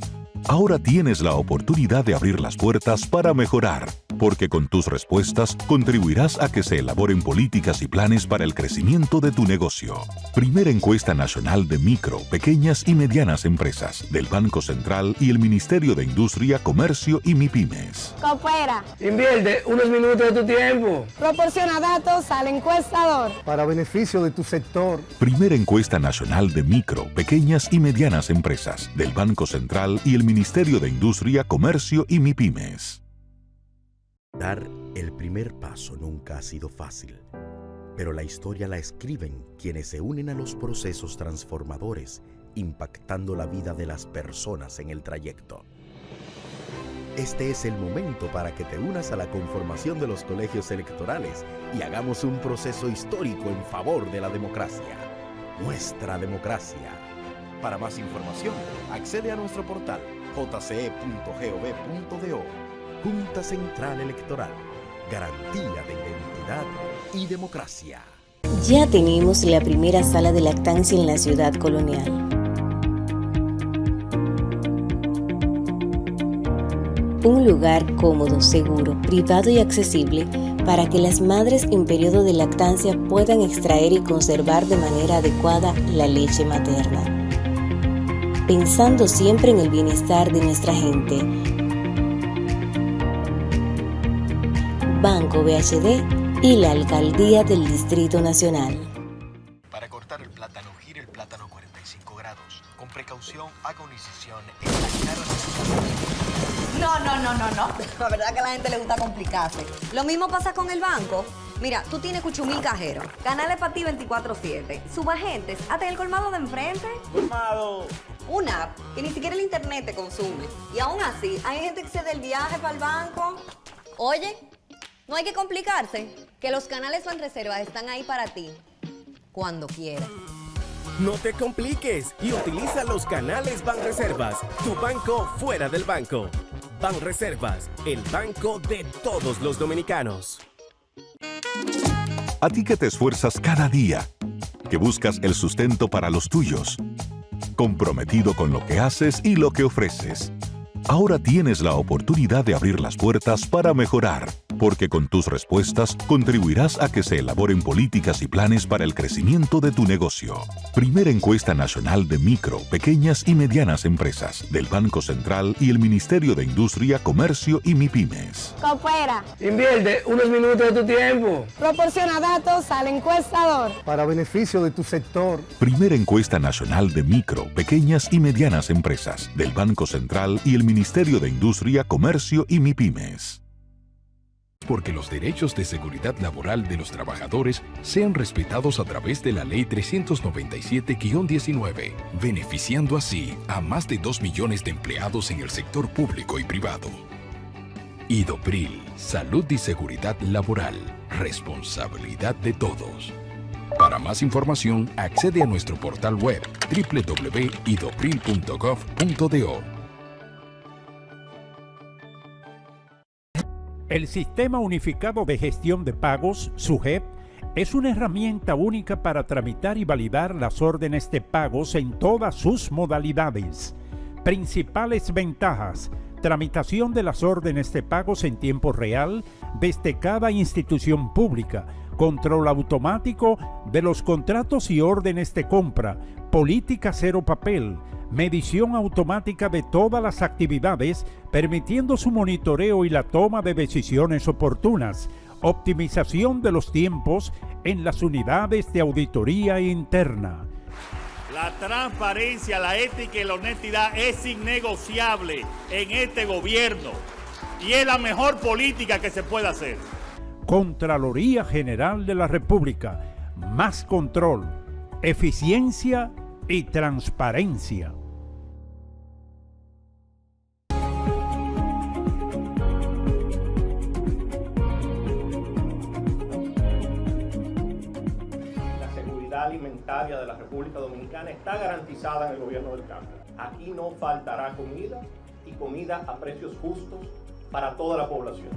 Ahora tienes la oportunidad de abrir las puertas para mejorar, porque con tus respuestas contribuirás a que se elaboren políticas y planes para el crecimiento de tu negocio. Primera encuesta nacional de micro, pequeñas y medianas empresas del Banco Central y el Ministerio de Industria, Comercio y MIPYMES. Coopera. Invierte unos minutos de tu tiempo. Proporciona datos al encuestador. Para beneficio de tu sector. Primera encuesta nacional de micro, pequeñas y medianas empresas del Banco Central y el Ministerio de Industria, Comercio y MIPYMES. Dar el primer paso nunca ha sido fácil, pero la historia la escriben quienes se unen a los procesos transformadores, impactando la vida de las personas en el trayecto. Este es el momento para que te unas a la conformación de los colegios electorales y hagamos un proceso histórico en favor de la democracia. Nuestra democracia. Para más información, accede a nuestro portal jce.gov.do. Junta Central Electoral. Garantía de identidad y democracia. Ya tenemos la primera sala de lactancia en la ciudad colonial. Un lugar cómodo, seguro, privado y accesible para que las madres en periodo de lactancia puedan extraer y conservar de manera adecuada la leche materna. Pensando siempre en el bienestar de nuestra gente. Banco BHD y la Alcaldía del Distrito Nacional. Para cortar el plátano, gire el plátano 45 grados. Con precaución, haga una incisión en la cara. No. La verdad que a la gente le gusta complicarse. Lo mismo pasa con el banco. Mira, tú tienes Cuchumil Cajero, canales para ti 24/7, subagentes, hasta en el colmado de enfrente. ¡Colmado! Una app que ni siquiera el internet te consume. Y aún así, hay gente que se da el viaje para el banco. Oye, no hay que complicarse, que los canales Banreservas están ahí para ti, cuando quieras. No te compliques y utiliza los canales Banreservas, tu banco fuera del banco. Banreservas, el banco de todos los dominicanos. A ti que te esfuerzas cada día, que buscas el sustento para los tuyos, comprometido con lo que haces y lo que ofreces. Ahora tienes la oportunidad de abrir las puertas para mejorar, porque con tus respuestas contribuirás a que se elaboren políticas y planes para el crecimiento de tu negocio. Primera encuesta nacional de micro, pequeñas y medianas empresas del Banco Central y el Ministerio de Industria, Comercio y MIPYMES. Coopera. Invierte unos minutos de tu tiempo. Proporciona datos al encuestador. Para beneficio de tu sector. Primera encuesta nacional de micro, pequeñas y medianas empresas del Banco Central y el Ministerio de Industria, Comercio y MIPYMES. Porque los derechos de seguridad laboral de los trabajadores sean respetados a través de la Ley 397-19, beneficiando así a más de 2 millones de empleados en el sector público y privado. Idopril, salud y seguridad laboral, responsabilidad de todos. Para más información, accede a nuestro portal web www.idopril.gov.do. El Sistema Unificado de Gestión de Pagos, SUGEP, es una herramienta única para tramitar y validar las órdenes de pagos en todas sus modalidades. Principales ventajas: tramitación de las órdenes de pagos en tiempo real desde cada institución pública, control automático de los contratos y órdenes de compra, política cero papel, medición automática de todas las actividades, permitiendo su monitoreo y la toma de decisiones oportunas, optimización de los tiempos en las unidades de auditoría interna. La transparencia, la ética y la honestidad es innegociable en este gobierno y es la mejor política que se puede hacer. Contraloría General de la República, más control, eficiencia y transparencia. La seguridad alimentaria de la República Dominicana está garantizada en el gobierno del cambio. Aquí no faltará comida y comida a precios justos para toda la población.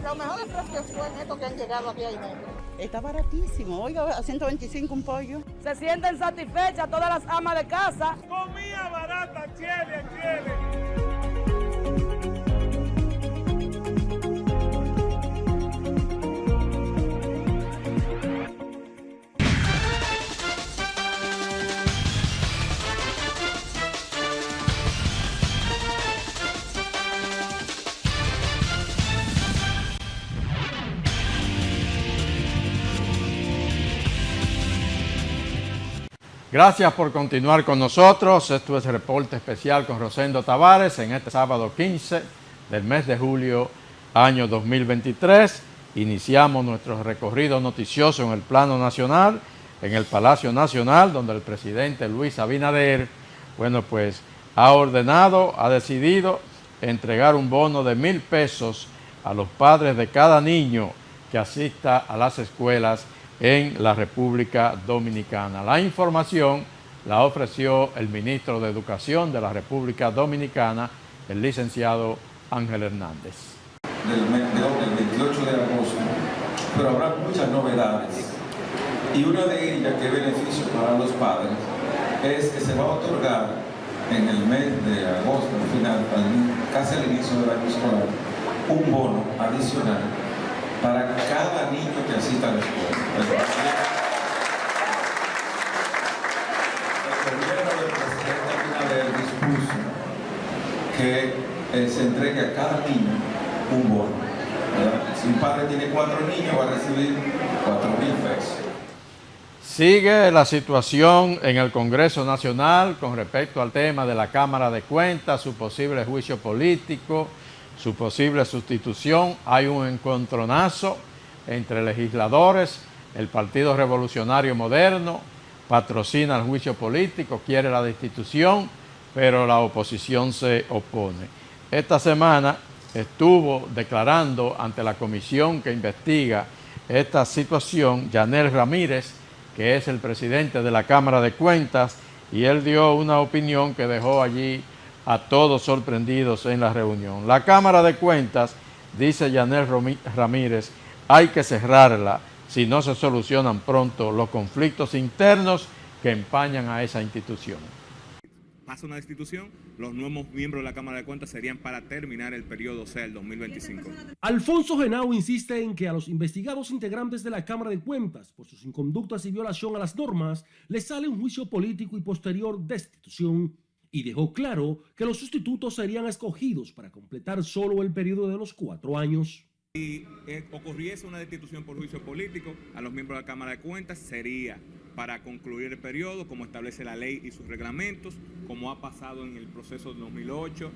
Los mejores precios son estos que han llegado aquí adentro. Está baratísimo, oiga, a 125 un pollo. Se sienten satisfechas todas las amas de casa. Comida barata, chile. Gracias por continuar con nosotros. Esto es el reporte especial con Rosendo Tavares en este sábado 15 del mes de julio, año 2023. Iniciamos nuestro recorrido noticioso en el plano nacional, en el Palacio Nacional, donde el presidente Luis Abinader, ha decidido entregar un bono de 1,000 pesos a los padres de cada niño que asista a las escuelas en la República Dominicana. La información la ofreció el ministro de Educación de la República Dominicana, el licenciado Ángel Hernández. Del 28 de agosto, pero habrá muchas novedades. Y una de ellas, que es beneficio para los padres, es que se va a otorgar en el mes de agosto, al final, casi al inicio del año escolar, un bono adicional para cada niño que asista a la escuela. El gobierno del presidente Abinader dispuso que se entregue a cada niño un bono, ¿verdad? Si un padre tiene 4 niños, va a recibir 4,000 pesos. Sigue la situación en el Congreso Nacional con respecto al tema de la Cámara de Cuentas, su posible juicio político, su posible sustitución. Hay un encontronazo entre legisladores. El Partido Revolucionario Moderno patrocina el juicio político, quiere la destitución, pero la oposición se opone. Esta semana estuvo declarando ante la comisión que investiga esta situación Yanel Ramírez, que es el presidente de la Cámara de Cuentas, y él dio una opinión que dejó allí a todos sorprendidos en la reunión. La Cámara de Cuentas, dice Yanel Ramírez, hay que cerrarla si no se solucionan pronto los conflictos internos que empañan a esa institución. Pasa una destitución, los nuevos miembros de la Cámara de Cuentas serían para terminar el periodo, o sea, el 2025. Alfonso Henao insiste en que a los investigados integrantes de la Cámara de Cuentas por sus inconductas y violación a las normas les sale un juicio político y posterior destitución, y dejó claro que los sustitutos serían escogidos para completar solo el periodo de los 4 años. Si ocurriese una destitución por juicio político a los miembros de la Cámara de Cuentas, sería para concluir el periodo, como establece la ley y sus reglamentos, como ha pasado en el proceso de 2008,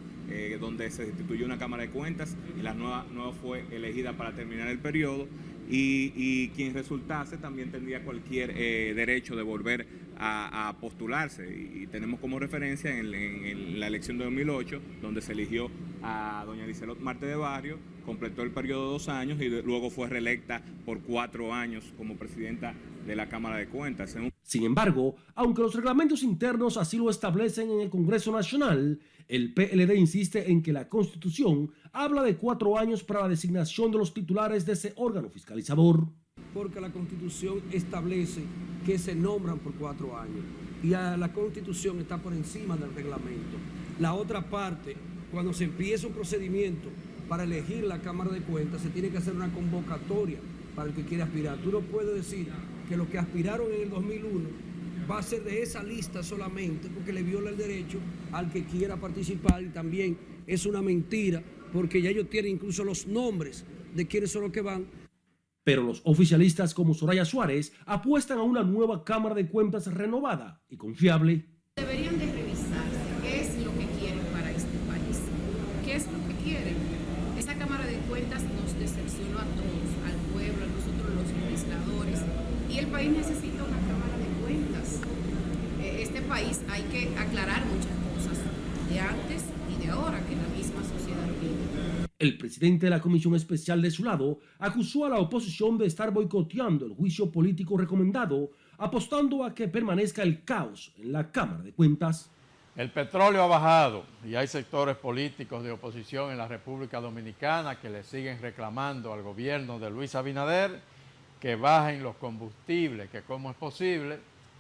donde se destituyó una Cámara de Cuentas y la nueva fue elegida para terminar el periodo, y quien resultase también tendría cualquier derecho de volver a postularse. Y tenemos como referencia en la elección de 2008, donde se eligió a doña Lizelot Marte de Barrio, completó el periodo de 2 años y luego fue reelecta por 4 años como presidenta de la Cámara de Cuentas. Sin embargo, aunque los reglamentos internos así lo establecen en el Congreso Nacional, el PLD insiste en que la Constitución habla de 4 años para la designación de los titulares de ese órgano fiscalizador. Porque la Constitución establece que se nombran por 4 años y la Constitución está por encima del reglamento. La otra parte, cuando se empieza un procedimiento para elegir la Cámara de Cuentas, se tiene que hacer una convocatoria para el que quiere aspirar. Tú no puedes decir que los que aspiraron en el 2001 va a ser de esa lista solamente porque le viola el derecho al que quiera participar, y también es una mentira porque ya ellos tienen incluso los nombres de quiénes son los que van. Pero los oficialistas como Soraya Suárez apuestan a una nueva Cámara de Cuentas renovada y confiable. Deberían de revisarse qué es lo que quieren para este país, qué es lo que quieren. Esa Cámara de Cuentas nos decepcionó a todos, al pueblo, a nosotros los legisladores, y el país necesita una Cámara de Cuentas. Este país hay que aclarar muchas cosas de antes y de ahora que la misma sociedad pide. El presidente de la Comisión Especial, de su lado, acusó a la oposición de estar boicoteando el juicio político recomendado, apostando a que permanezca el caos en la Cámara de Cuentas. El petróleo ha bajado y hay sectores políticos de oposición en la República Dominicana que le siguen reclamando al gobierno de Luis Abinader que bajen los combustibles, que cómo es posible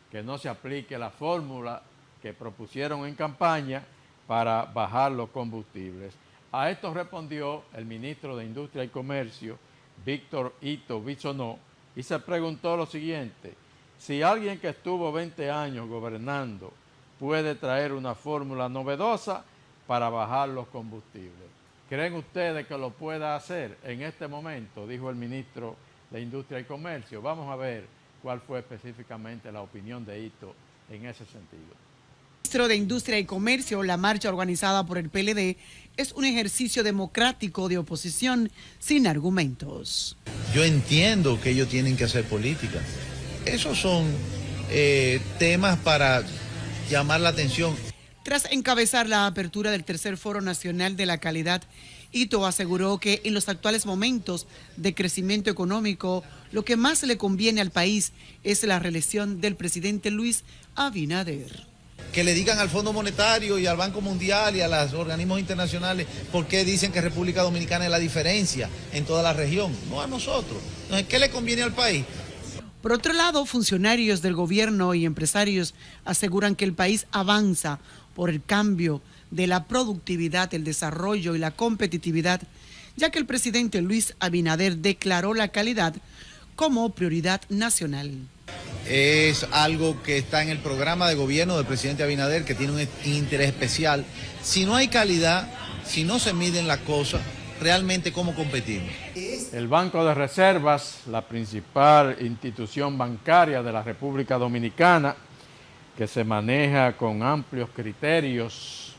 que no se aplique la fórmula que propusieron en campaña para bajar los combustibles. A esto respondió el ministro de Industria y Comercio, Víctor Ito Bisonó, y se preguntó lo siguiente: si alguien que estuvo 20 años gobernando puede traer una fórmula novedosa para bajar los combustibles, ¿creen ustedes que lo pueda hacer en este momento?, dijo el ministro de Industria y Comercio. Vamos a ver cuál fue específicamente la opinión de Ito en ese sentido. Ministro de Industria y Comercio, la marcha organizada por el PLD es un ejercicio democrático de oposición sin argumentos. Yo entiendo que ellos tienen que hacer política. Esos son temas para llamar la atención. Tras encabezar la apertura del tercer Foro Nacional de la Calidad, Ito aseguró que en los actuales momentos de crecimiento económico, lo que más le conviene al país es la reelección del presidente Luis Abinader. Que le digan al Fondo Monetario y al Banco Mundial y a los organismos internacionales por qué dicen que República Dominicana es la diferencia en toda la región, no a nosotros. Entonces, ¿qué le conviene al país? Por otro lado, funcionarios del gobierno y empresarios aseguran que el país avanza por el cambio de la productividad, el desarrollo y la competitividad, ya que el presidente Luis Abinader declaró la calidad como prioridad nacional. Es algo que está en el programa de gobierno del presidente Abinader, que tiene un interés especial. Si no hay calidad, si no se miden las cosas, realmente ¿cómo competimos? El Banco de Reservas, la principal institución bancaria de la República Dominicana, que se maneja con amplios criterios,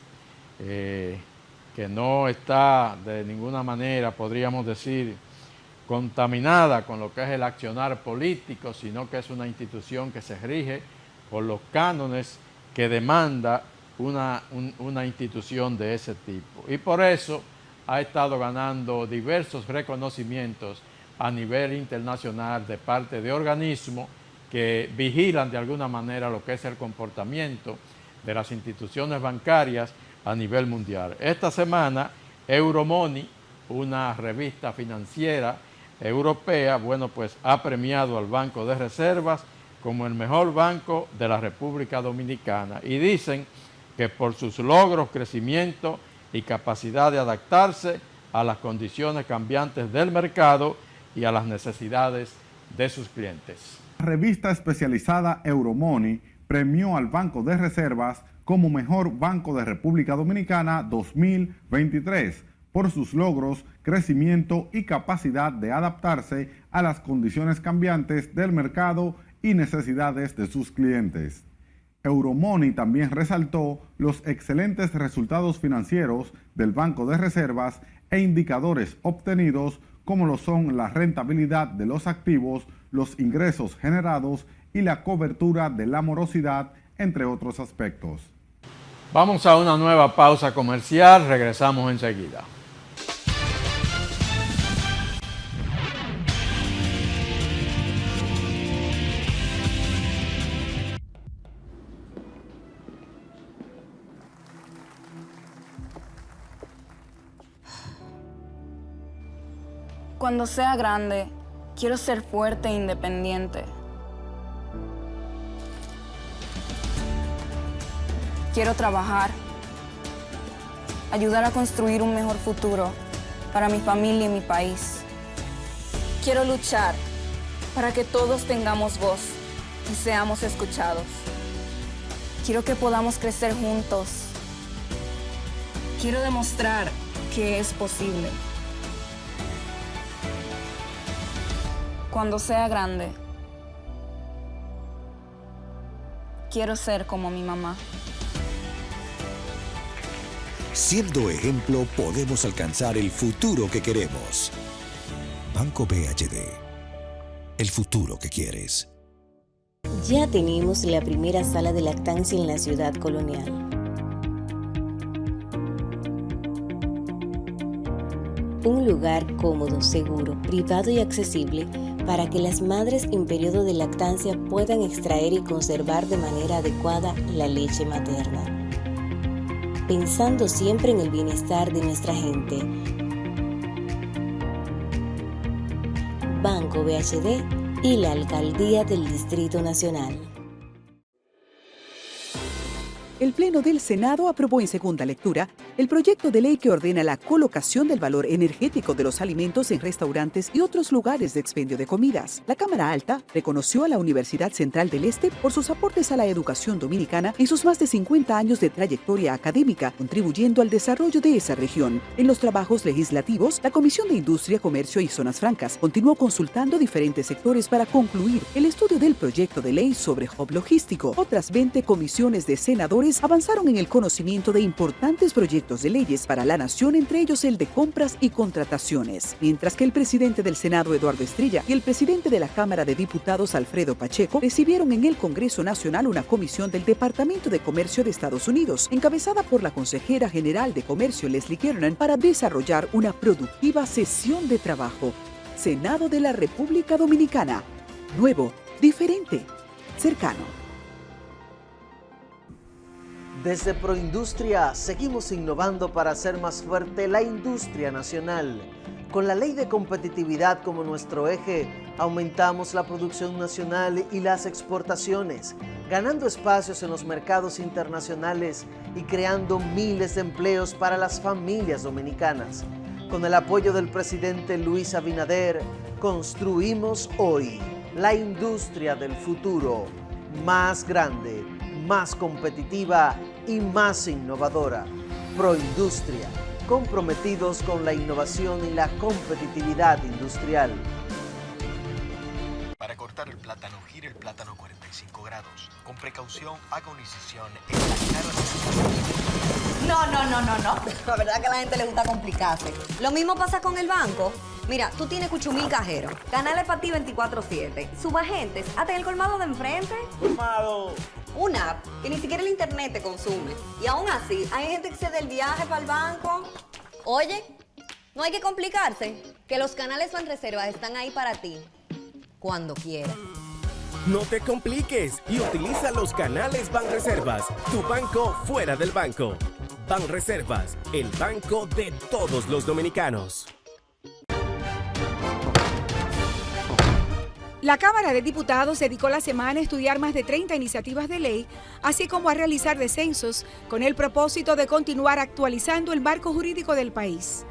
que no está de ninguna manera, podríamos decir, contaminada con lo que es el accionar político, sino que es una institución que se rige por los cánones que demanda una institución de ese tipo. Y por eso ha estado ganando diversos reconocimientos a nivel internacional de parte de organismos que vigilan de alguna manera lo que es el comportamiento de las instituciones bancarias a nivel mundial. Esta semana, Euromoney, una revista financiera europea, pues ha premiado al Banco de Reservas como el mejor banco de la República Dominicana y dicen que por sus logros, crecimiento y capacidad de adaptarse a las condiciones cambiantes del mercado y a las necesidades de sus clientes. La revista especializada Euromoney premió al Banco de Reservas como mejor banco de República Dominicana 2023 por sus logros, crecimiento y capacidad de adaptarse a las condiciones cambiantes del mercado y necesidades de sus clientes. Euromoney también resaltó los excelentes resultados financieros del Banco de Reservas e indicadores obtenidos como lo son la rentabilidad de los activos, los ingresos generados y la cobertura de la morosidad, entre otros aspectos. Vamos a una nueva pausa comercial, regresamos enseguida. Cuando sea grande, quiero ser fuerte e independiente. Quiero trabajar, ayudar a construir un mejor futuro para mi familia y mi país. Quiero luchar para que todos tengamos voz y seamos escuchados. Quiero que podamos crecer juntos. Quiero demostrar que es posible. Cuando sea grande, quiero ser como mi mamá. Siendo ejemplo, podemos alcanzar el futuro que queremos. Banco BHD. El futuro que quieres. Ya tenemos la primera sala de lactancia en la ciudad colonial. Un lugar cómodo, seguro, privado y accesible para que las madres en periodo de lactancia puedan extraer y conservar de manera adecuada la leche materna. Pensando siempre en el bienestar de nuestra gente. Banco BHD y la Alcaldía del Distrito Nacional. El Pleno del Senado aprobó en segunda lectura el proyecto de ley que ordena la colocación del valor energético de los alimentos en restaurantes y otros lugares de expendio de comidas. La Cámara Alta reconoció a la Universidad Central del Este por sus aportes a la educación dominicana en sus más de 50 años de trayectoria académica, contribuyendo al desarrollo de esa región. En los trabajos legislativos, la Comisión de Industria, Comercio y Zonas Francas continuó consultando diferentes sectores para concluir el estudio del proyecto de ley sobre hub logístico. Otras 20 comisiones de senadores avanzaron en el conocimiento de importantes proyectos de leyes para la nación, entre ellos el de compras y contrataciones, mientras que el presidente del Senado, Eduardo Estrella, y el presidente de la Cámara de Diputados, Alfredo Pacheco, recibieron en el Congreso Nacional una comisión del Departamento de Comercio de Estados Unidos, encabezada por la consejera general de Comercio, Leslie Kiernan, para desarrollar una productiva sesión de trabajo. Senado de la República Dominicana. Nuevo, diferente, cercano. Desde Proindustria seguimos innovando para hacer más fuerte la industria nacional. Con la Ley de Competitividad como nuestro eje, aumentamos la producción nacional y las exportaciones, ganando espacios en los mercados internacionales y creando miles de empleos para las familias dominicanas. Con el apoyo del presidente Luis Abinader, construimos hoy la industria del futuro, más grande, más competitiva y más innovadora. Proindustria, comprometidos con la innovación y la competitividad industrial. Para cortar el plátano, gire el plátano 45 grados. Con precaución, haga una incisión en la cara de su... No. La verdad que a la gente le gusta complicarse. Lo mismo pasa con el banco. Mira, tú tienes Cuchumil Cajero, canales para ti 24/7, subagentes, hasta en el colmado de enfrente. ¡Colmado! Una app que ni siquiera el internet te consume. Y aún así, hay gente que se da el viaje para el banco. Oye, no hay que complicarse, que los canales Banreservas están ahí para ti, cuando quieras. No te compliques y utiliza los canales Banreservas, tu banco fuera del banco. Banreservas, el banco de todos los dominicanos. La Cámara de Diputados dedicó la semana a estudiar más de 30 iniciativas de ley, así como a realizar descensos, con el propósito de continuar actualizando el marco jurídico del país.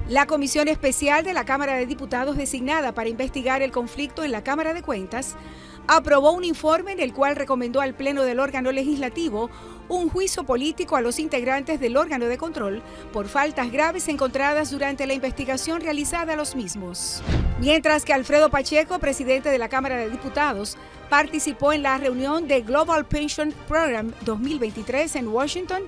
La Comisión Especial de la Cámara de Diputados, designada para investigar el conflicto en la Cámara de Cuentas, aprobó un informe en el cual recomendó al Pleno del órgano legislativo un juicio político a los integrantes del órgano de control por faltas graves encontradas durante la investigación realizada a los mismos. Mientras que Alfredo Pacheco, presidente de la Cámara de Diputados, participó en la reunión de Global Pension Program 2023 en Washington,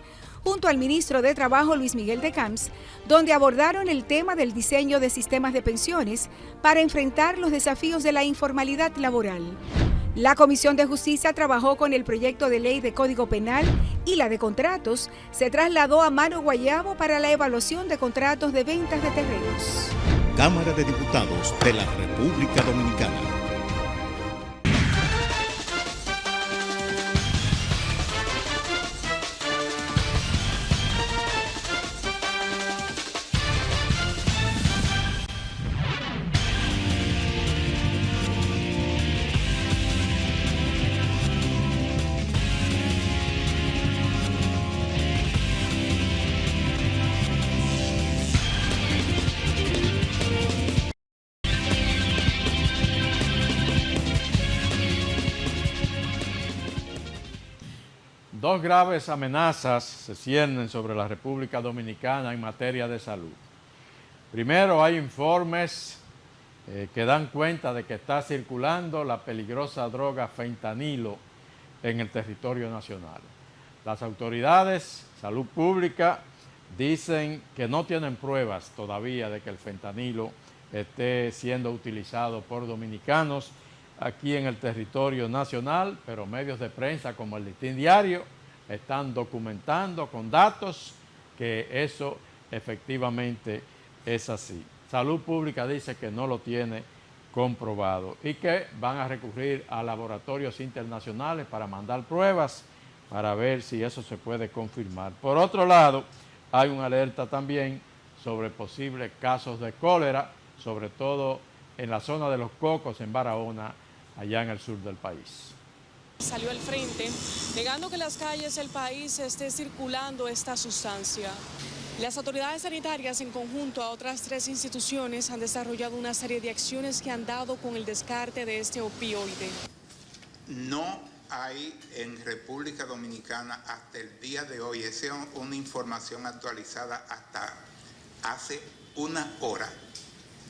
junto al ministro de Trabajo Luis Miguel de Camps, donde abordaron el tema del diseño de sistemas de pensiones para enfrentar los desafíos de la informalidad laboral. La Comisión de Justicia trabajó con el proyecto de ley de Código Penal y la de contratos se trasladó a Mano Guayabo para la evaluación de contratos de ventas de terrenos. Cámara de Diputados de la República Dominicana. Dos graves amenazas se ciernen sobre la República Dominicana en materia de salud. Primero, hay informes que dan cuenta de que está circulando la peligrosa droga fentanilo en el territorio nacional. Las autoridades, salud pública, dicen que no tienen pruebas todavía de que el fentanilo esté siendo utilizado por dominicanos aquí en el territorio nacional, pero medios de prensa como el Listín Diario están documentando con datos que eso efectivamente es así. Salud Pública dice que no lo tiene comprobado y que van a recurrir a laboratorios internacionales para mandar pruebas para ver si eso se puede confirmar. Por otro lado, hay una alerta también sobre posibles casos de cólera, sobre todo en la zona de Los Cocos, en Barahona, allá en el sur del país. Salió al frente, negando que en las calles del país esté circulando esta sustancia. Las autoridades sanitarias, en conjunto a otras 3 instituciones, han desarrollado una serie de acciones que han dado con el descarte de este opioide. No hay en República Dominicana hasta el día de hoy, esa es una información actualizada hasta hace una hora,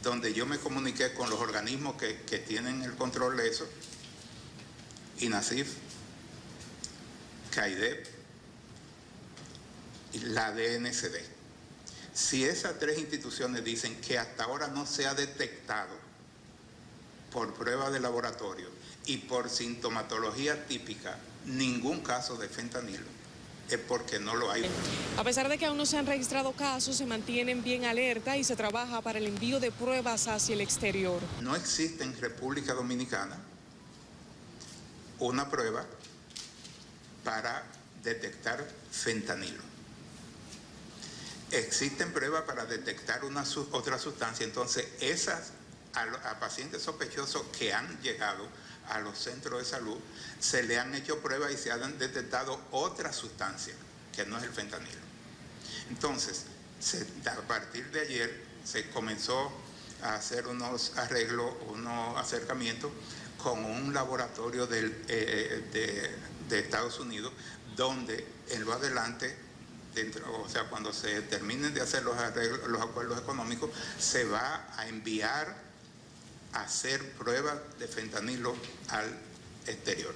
donde yo me comuniqué con los organismos que tienen el control de eso, INASIF, CAIDEP y la DNCD. Si esas 3 instituciones dicen que hasta ahora no se ha detectado por prueba de laboratorio y por sintomatología típica ningún caso de fentanilo, es porque no lo hay. A pesar de que aún no se han registrado casos, se mantienen bien alerta y se trabaja para el envío de pruebas hacia el exterior. No existe en República Dominicana una prueba para detectar fentanilo. Existen pruebas para detectar otra sustancia, entonces esas a pacientes sospechosos que han llegado a los centros de salud se le han hecho pruebas y se han detectado otra sustancia que no es el fentanilo. Entonces, a partir de ayer se comenzó a hacer unos arreglos, unos acercamientos con un laboratorio de Estados Unidos, donde en lo adelante, cuando se terminen de hacer los acuerdos económicos, se va a enviar a hacer pruebas de fentanilo al exterior.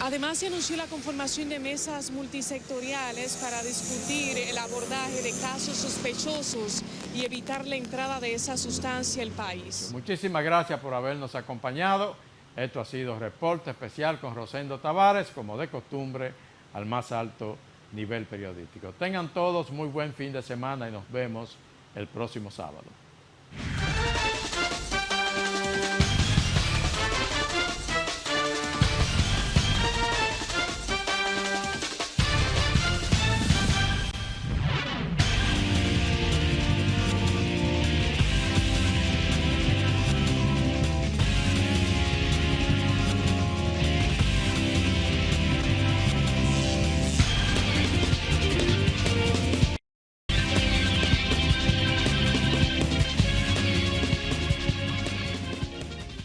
Además, se anunció la conformación de mesas multisectoriales para discutir el abordaje de casos sospechosos y evitar la entrada de esa sustancia al país. Muchísimas gracias por habernos acompañado. Esto ha sido Reporte Especial con Rosendo Tavares, como de costumbre, al más alto nivel periodístico. Tengan todos muy buen fin de semana y nos vemos el próximo sábado.